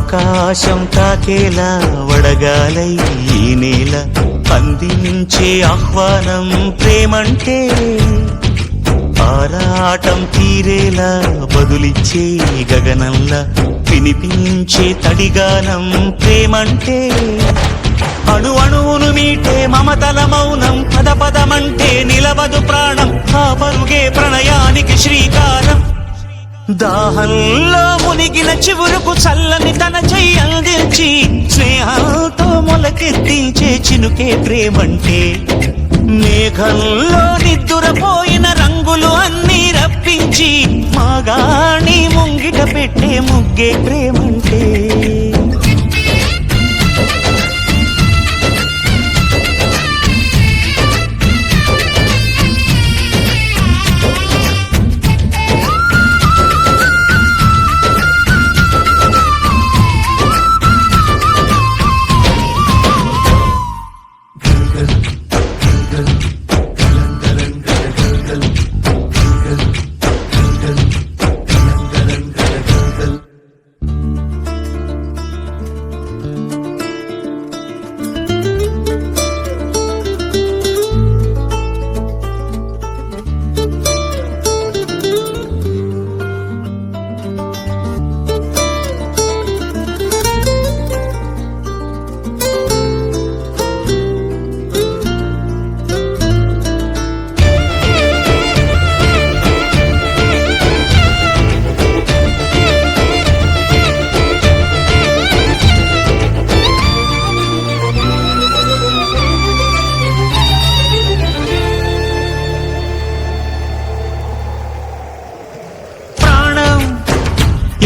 ఆకాశం తాకేలా వడగాలై ఈ నేల అందించే ఆహ్వానం ప్రేమంటే, ఆరాటం తీరేలా బదులిచ్చే గగనంలా వినిపించే తడిగానం ప్రేమంటే, అణు అణువును మీటే మమతల మౌనం పద పదమంటే నిలవదు ప్రాణం, ఆ పరుగే ప్రణయానికి శ్రీకారం. దాహంలో మునిగిన చివురుకు చల్లని తన చెయ్యి అందించి స్నేహంతో మొలకెత్తించే చినుకే ప్రేమంటే, మేఘంలో నిద్దురపోయిన రంగులు అన్నీ రప్పించి మాగాణి ముంగిట పెట్టే ముగ్గే ప్రేమంటే.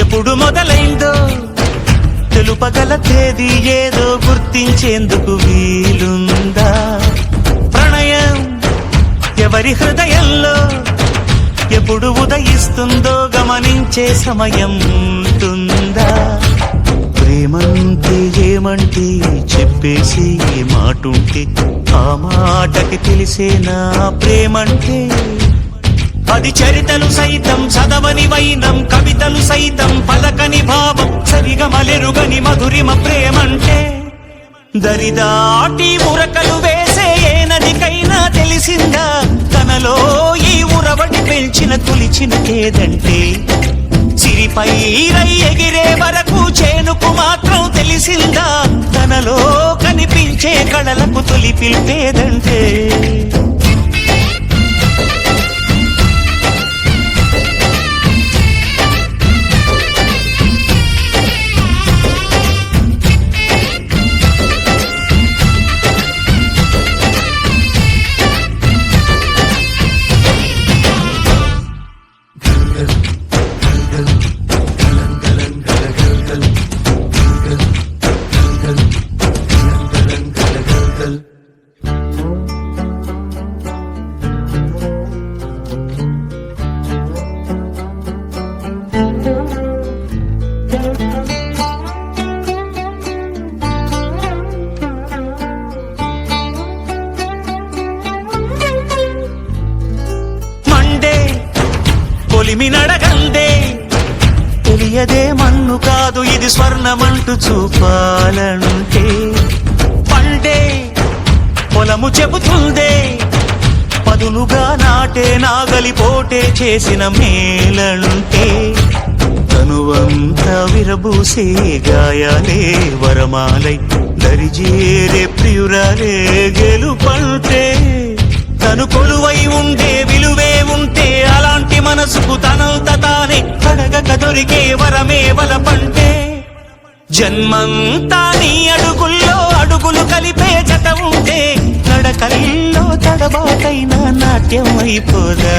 ఎప్పుడు మొదలైందో తెలుపగల తేదీ ఏదో గుర్తించేందుకు వీలుందా? ప్రణయం ఎవరి హృదయంలో ఎప్పుడు ఉదయిస్తుందో గమనించే సమయం ఉంటుందా? ప్రేమంటే ఏమంటే చెప్పేసి మాటుంటే ఆ మాటకి తెలిసేనా ప్రేమంటే? అది చరితలు సైతం చదవని వైనం, కవితలు సైతం పలకని భావం, సరిగమలెరుగని మధురిమ ప్రేమంటే. దరిదాటి ఉరకలు వేసే ఏ నదికైనా తెలిసిందా తనలో ఈ ఉరవడి పెంచిన తొలిచిన కేదంటే? సిరిపై రై ఎగిరే వరకు చేనుకు మాత్రం తెలిసిందా తనలో కనిపించే కళలకు తొలి పిలిపేదంటే? కొలిమినడగందే తెలియదే మన్ను కాదు ఇది స్వర్ణమంటూ చూపాలంటే, పండే పొలము చెబుతుందే పదునుగా నాటే నాగలి పోటే చేసిన మేలంటే, తనువంతా విరబూసే గాయాలే వరమాలై దరిజేరే ప్రియురాలే గెలుపంటే, తను కొలువై ఉండే విలువే ఉంటే అలాంటి మనసుకు తనంత తానే అడగక దొరికే వరమే వలపంటే. జన్మంతా నీ అడుగుల్లో అడుగులు కలిపే జత ఉంటే నడకల్లో తడబాటైన నాట్యం అయిపోదా?